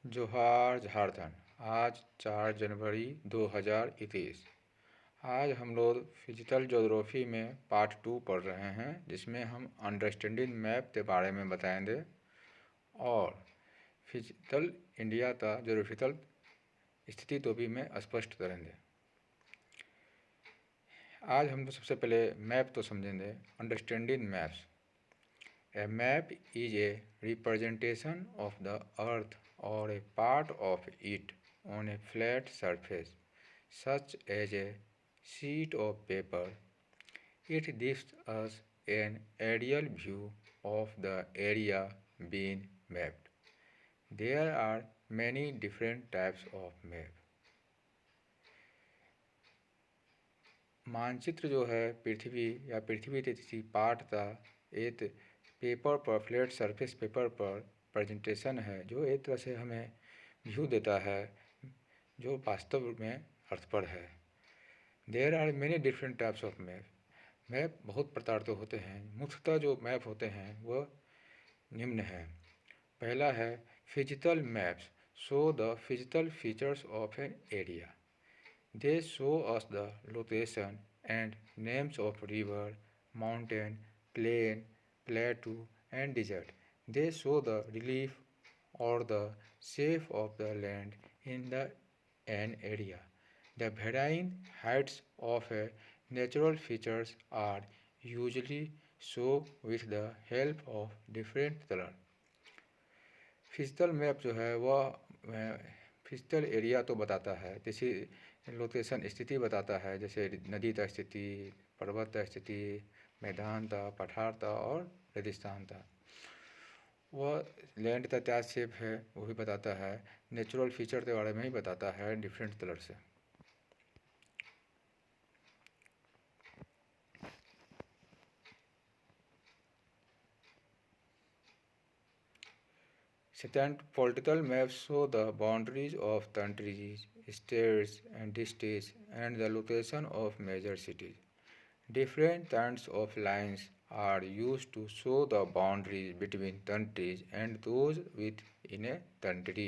जोहार झारखंड। आज 4 जनवरी 2021। आज हम लोग फिजिकल ज्योग्राफी में पार्ट 2 पढ़ रहे हैं, जिसमें हम अंडरस्टैंडिंग मैप के बारे में बताएंगे और फिजिकल इंडिया का ज्योग्राफिकल स्थिति तो भी में स्पष्ट करेंगे। आज हम सबसे पहले मैप तो समझेंगे। Understanding maps. A map is a representation of the earth or a part of it on a flat surface, such as a sheet of paper. It gives us an aerial view of the area being mapped. There are many different types of map. मानचित्र जो है पृथ्वी या पृथ्वी के किसी part का एक paper पर, flat surface paper पर प्रेजेंटेशन है, जो एक तरह से हमें व्यू देता है जो वास्तव में अर्थपर है। There are many different types of map. Map बहुत प्रकार के होते हैं। मुख्यतः जो मैप होते हैं वह निम्न है। पहला है physical maps show the physical features of an area. They show us the location and names of river, mountain, plain, plateau, and desert. They show the relief or the shape of the land in an area. The varying heights of a natural features are usually shown with the help of different colors. Physical map जो है वह physical area तो बताता है, जैसे location स्थिति बताता है, जैसे नदी का स्थिति, पर्वत का स्थिति, मैदान था, पठार था और रेगिस्तान था। वह लैंड का क्या शेप है वो भी बताता है। नेचुरल फीचर के बारे में ही बताता है डिफरेंट कलर से। Second, political maps show the boundaries of countries, states, and districts, and the location of major cities. Different kinds of lines are used to show the boundaries between countries and those within a country.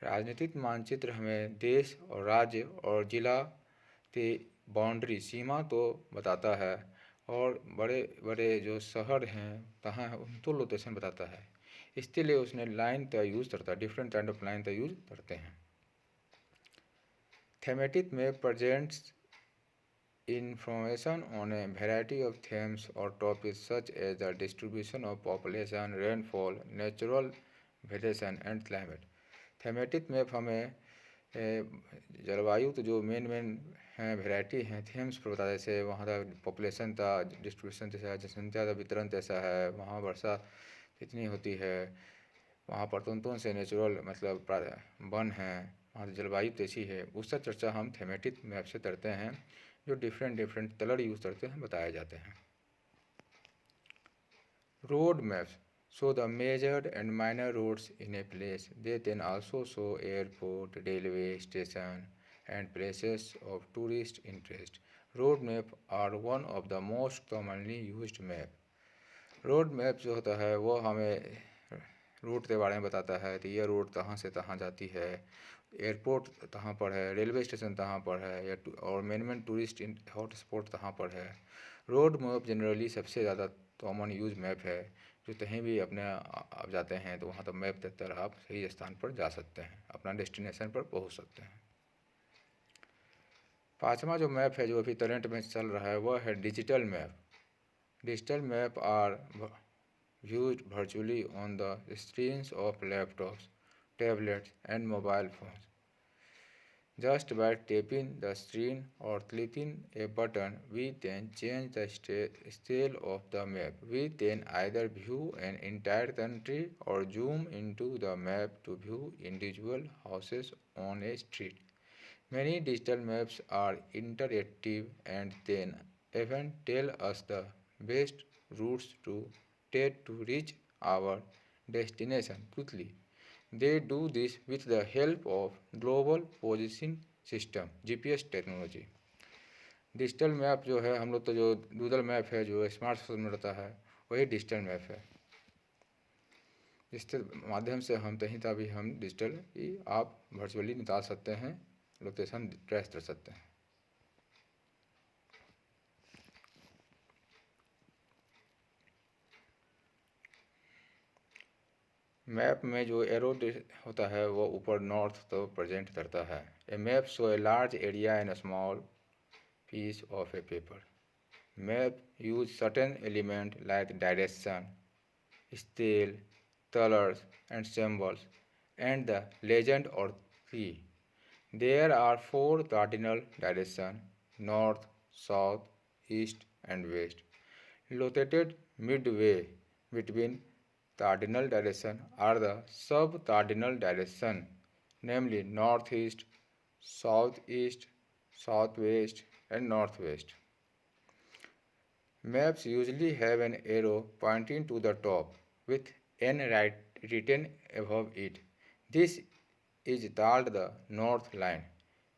राजनीतिक मानचित्र हमें देश और राज्य और जिला के boundary सीमा तो बताता है, और बड़े बड़े जो शहर हैं कहाँ हैं उनको लोकेशन बताता है। इसके लिए उसने लाइन का यूज़ करता है, डिफरेंट काइंड ऑफ लाइन का यूज़ करते हैं। Thematic map presents information on a variety of themes or topics such as the distribution of population, rainfall, natural vegetation and climate. Thematic map हमें जलवायु तो जो मेन हैं वेराइटी हैं themes पर बताता है, जैसे वहाँ का पॉपुलेशन का डिस्ट्रीब्यूशन जैसा है, जनसंख्या का वितरण कैसा है, वहाँ वर्षा कितनी होती है, वहाँ पर कौन से नेचुरल मतलब वन हैं, वहाँ की जलवायु कैसी है, उसका चर्चा हम थीमेटिक मैप से करते हैं, जो डिफरेंट कलर यूज़ करते हैं बताए जाते हैं। Road maps show the major and minor roads in a place. They can also show airport, railway station, and places of tourist interest. Road map are one of the most commonly used map. Road map जो होता है वो हमें root के बारे में बताता है कि यह रोड कहाँ से कहाँ जाती है, एयरपोर्ट कहाँ पर है, रेलवे स्टेशन कहाँ पर है, या और मेन टूरिस्ट हॉट स्पॉट कहाँ पर है। रोड मैप जनरली सबसे ज़्यादा कॉमन यूज मैप है, जो कहीं भी अपने आप जाते हैं तो वहाँ तो मैप देखकर आप सही स्थान पर जा सकते हैं, अपना डेस्टिनेशन पर पहुँच सकते हैं। पाँचवा जो मैप है जो अभी करंट में चल रहा है वह है digital map. Digital maps are viewed virtually on the screens of laptops, tablets, and mobile phones. Just by tapping the screen or clicking a button, we can change the scale of the map. We can either view an entire country or zoom into the map to view individual houses on a street. Many digital maps are interactive and can even tell us the best routes to take to reach our destination quickly. They do this with the help of global positioning system GPS technology. Digital map जो है हम लोग तो जो Google map है जो smartphone में रहता है वही डिजिटल मैप है। जिसके माध्यम से हम कहीं का भी हम डिजिटल आप वर्चुअली निकाल सकते हैं, लोकेशन ट्रेस कर सकते हैं। मैप में जो एरो होता है वो ऊपर नॉर्थ तो प्रेजेंट करता है। A map show a large area in a small piece of a paper. Map use certain element like direction, scale, colors and symbols, and the legend or key. There are four cardinal directions: north, south, east, and west. Located midway between cardinal direction are the sub-cardinal direction, namely northeast, southeast, southwest, and northwest. Maps usually have an arrow pointing to the top with N written above it. This is called the north line.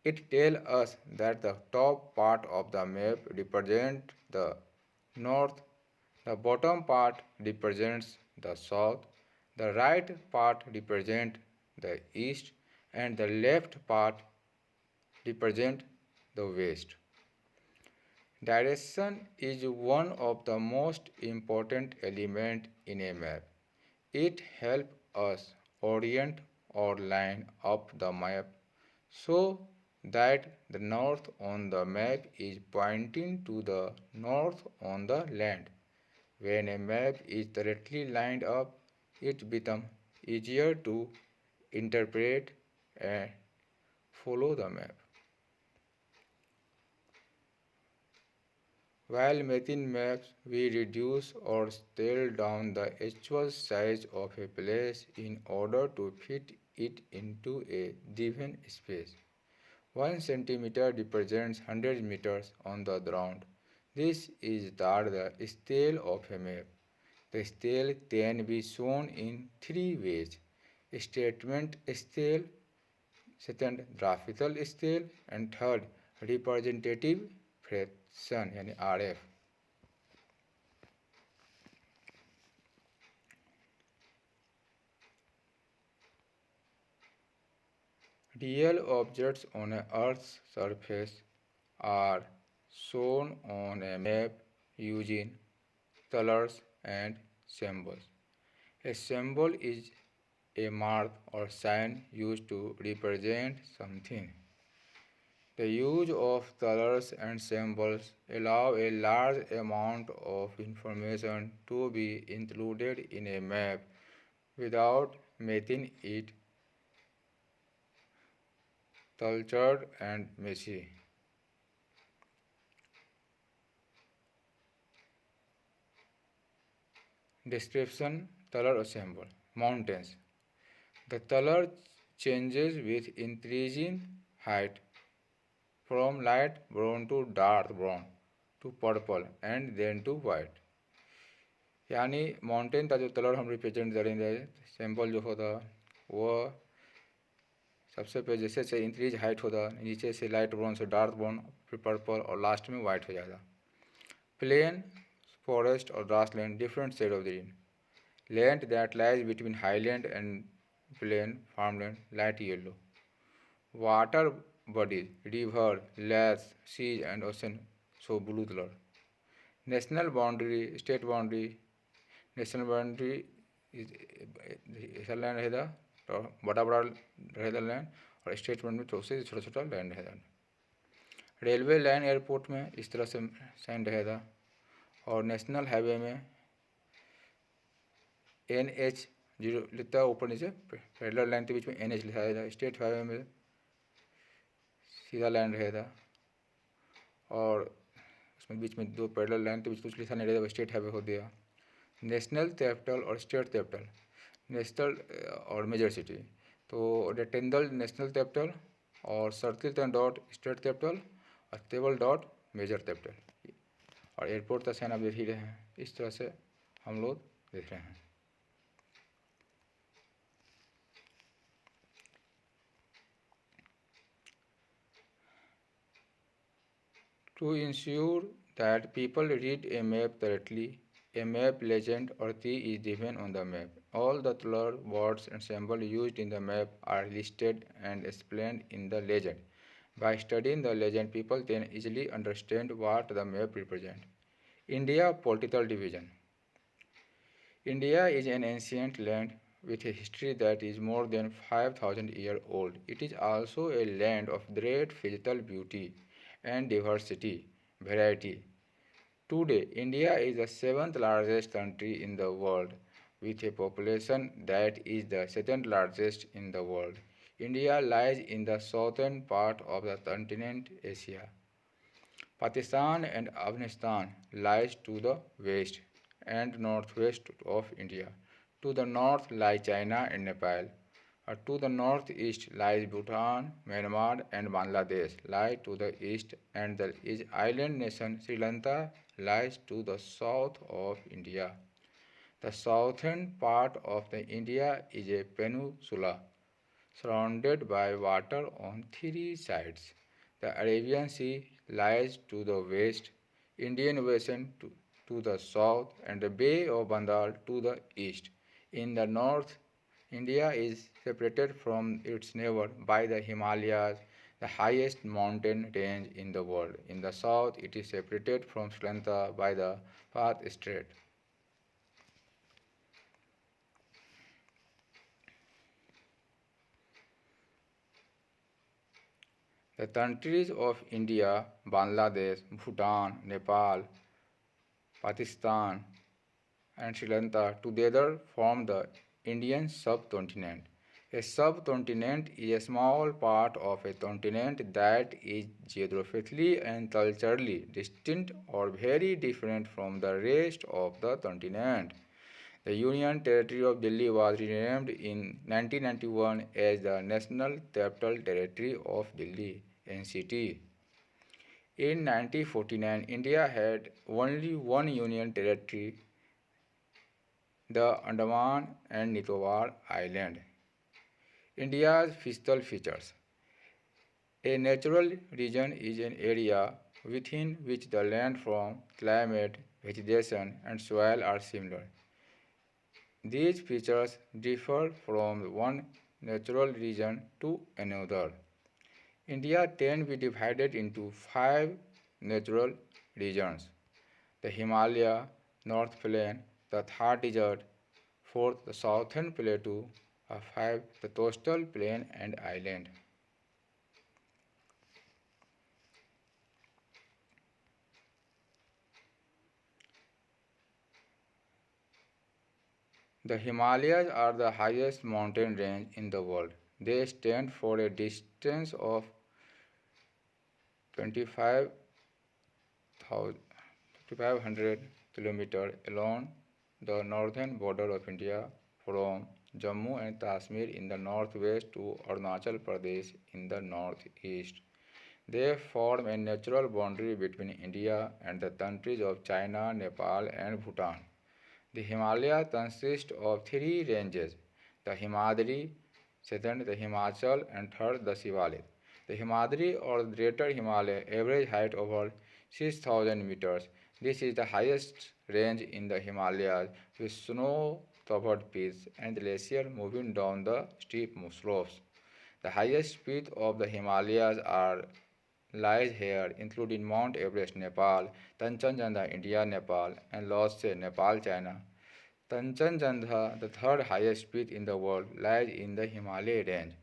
It tells us that the top part of the map represents the north, the bottom part represents the south, the right part represents the east, and the left part represents the west. Direction is one of the most important elements in a map. It helps us orient or line up the map so that the north on the map is pointing to the north on the land. When a map is correctly lined up, it becomes easier to interpret and follow the map. While making maps, we reduce or scale down the actual size of a place in order to fit it into a given space. 1 centimeter represents 100 meters on the ground. This is called the scale of a map. The scale can be shown in three ways: statement scale, second graphical scale, and third representative fraction यानी RF. Real objects on Earth's surface are shown on a map using colors and symbols. A symbol is a mark or sign used to represent something. The use of colors and symbols allow a large amount of information to be included in a map without making it cultured and messy. Description, color or symbol. Mountains. The color changes with increasing height from light brown to dark brown to purple and then to white. यानी mountain का जो colour हम represent करेंगे, symbol जो होगा वो सबसे पहले जैसे से इंक्रीज हाइट होगा, नीचे से लाइट ब्राउन से डार्क ब्राउन, फिर पर्पल और लास्ट में वाइट हो जाएगा. प्लेन, फॉरेस्ट और grassland different shade of green. Land that lies between highland and plain farmland light yellow. Water bodies, river, lakes, seas and ocean show blue color. National boundary, state boundary. National boundary is ऐसा land रहेगा तो बड़ा बड़ा रहेगा land, और state board में तो उससे छोटा छोटा लैंड रहेगा. रेलवे लाइन एयरपोर्ट में इस तरह से साइन रहेगा, और नेशनल हाईवे में NH 0 लिखता है ऊपर नीचे, पैरेलल लाइन के बीच में NH लिखा रहेगा. स्टेट हाईवे में सीधा लाइन रहेगा, और उसमें बीच में दो पैरेलल लाइन के बीच कुछ लिखा नहीं रहेगा, स्टेट हाईवे हो गया. नेशनल कैपिटल और स्टेट कैपिटल. नेशनल और मेजर सिटी, तो रेक्टेंगल नेशनल कैपिटल और सर्किल डॉट स्टेट कैपिटल और टेबल डॉट मेजर कैपिटल. और एयरपोर्ट का साइन आप देख ही रहे हैं. इस तरह से हम लोग देख रहे हैं. To ensure that people read a map correctly, a map legend or key is given on the map. All the color, words, and symbols used in the map are listed and explained in the legend. By studying the legend, people can easily understand what the map represents. India political division. India is an ancient land with a history that is more than 5,000 years old. It is also a land of great physical beauty and diversity, variety. Today, India is the seventh largest country in the world with a population that is the second largest in the world. India lies in the southern part of the continent Asia. Pakistan and Afghanistan lies to the west and northwest of India. To the north lie China and Nepal. To the northeast lies Bhutan, Myanmar and Bangladesh lie to the east, and the island nation Sri Lanka lies to the south of India. The southern part of the India is a peninsula surrounded by water on three sides. The Arabian Sea lies to the west, Indian Ocean to the south, and the Bay of Bengal to the east. In the north, India is separated from its neighbor by the Himalayas, the highest mountain range in the world. In the south, it is separated from Sri Lanka by the Perth Strait. The countries of India, Bangladesh, Bhutan, Nepal, Pakistan, and Sri Lanka together form the Indian subcontinent. A subcontinent is a small part of a continent that is geographically and culturally distinct or very different from the rest of the continent. The Union Territory of Delhi was renamed in 1991 as the National Capital Territory of Delhi (NCT). In 1949, India had only one union territory, the Andaman and Nicobar Island. India's physical features. A natural region is an area within which the landform, climate, vegetation, and soil are similar. These features differ from one natural region to another. India can be divided into five natural regions: the Himalaya, North Plain, the Thar Desert, fourth the Southern Plateau, five the Coastal Plain and Island. The Himalayas are the highest mountain range in the world. They stand for a distance of 2500 kilometers along the northern border of India, from Jammu and Kashmir in the northwest to Arunachal Pradesh in the northeast. They form a natural boundary between India and the countries of China, Nepal, and Bhutan. The Himalaya consists of three ranges: the Himadri, second the Himachal, and third the Sivalit. The Himadri or Greater Himalaya average height over 6,000 meters. This is the highest range in the Himalayas with snow-covered peaks and glaciers moving down the steep slopes. The highest peak of the Himalayas lies here, including Mount Everest, Nepal, Kanchenjunga, India, Nepal, and Lhotse, Nepal, China. Kanchenjunga, the third highest peak in the world, lies in the Himalaya range.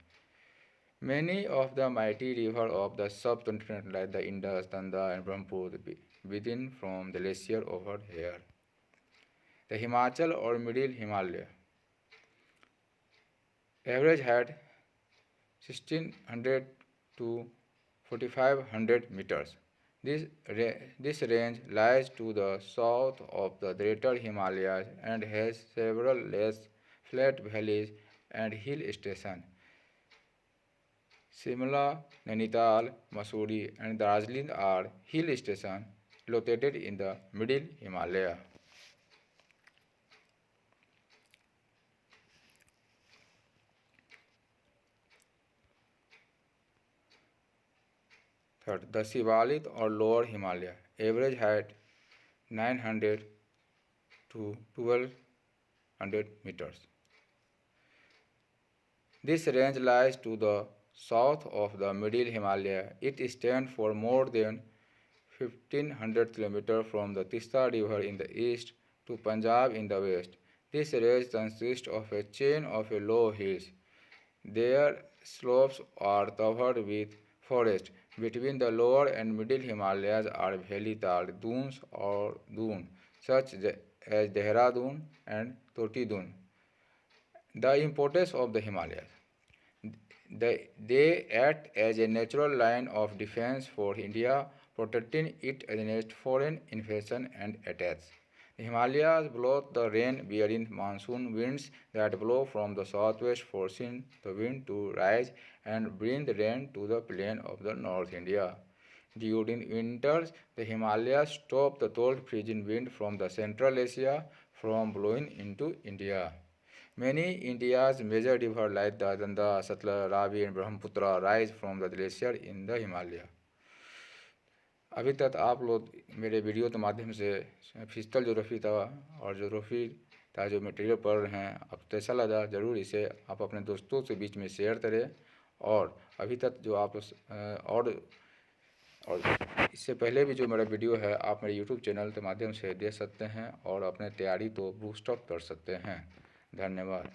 Many of the mighty rivers of the subcontinent like the Indus, Ganga, and Brahmaputra begin from the glacier over here. The Himachal or Middle Himalaya. Average height 1600 to 4500 meters. This range lies to the south of the Greater Himalayas and has several less flat valleys and hill stations. Shimla, Nainital, Mussoorie, and Darjeeling are hill stations located in the Middle Himalaya. Third, the Sivalit or Lower Himalaya. Average height 900 to 1200 meters. This range lies to the south of the Middle Himalaya. It extends for more than 1500 km from the Tista River in the east to Punjab in the west. This range consists of a chain of low hills. Their slopes are covered with forest. Between the lower and middle Himalayas are valley-tall dunes or dune, such as Dehradun and Toti Dun. The importance of the Himalayas. They act as a natural line of defense for India, protecting it against foreign invasion and attacks. The Himalayas block the rain-bearing monsoon winds that blow from the southwest, forcing the wind to rise and bring the rain to the plain of the North India. During winters, the Himalayas stop the cold freezing wind from the Central Asia from blowing into India. Many India's major rivers like the Ganga, Satluj, Ravi and Brahmaputra rise from the glacier in the Himalaya. अभी तक आप लोग मेरे video के माध्यम से physical geography था और ज्योग्राफी का जो मटेरियल पढ़ रहे हैं, आपको कैसा लगा ज़रूर इसे आप अपने दोस्तों के बीच में शेयर करें। और अभी तक जो आप और इससे पहले भी जो मेरा वीडियो है आप मेरे यूट्यूब चैनल के माध्यम से देख सकते हैं और अपने तैयारी को बूस्ट अप कर सकते हैं। धन्यवाद।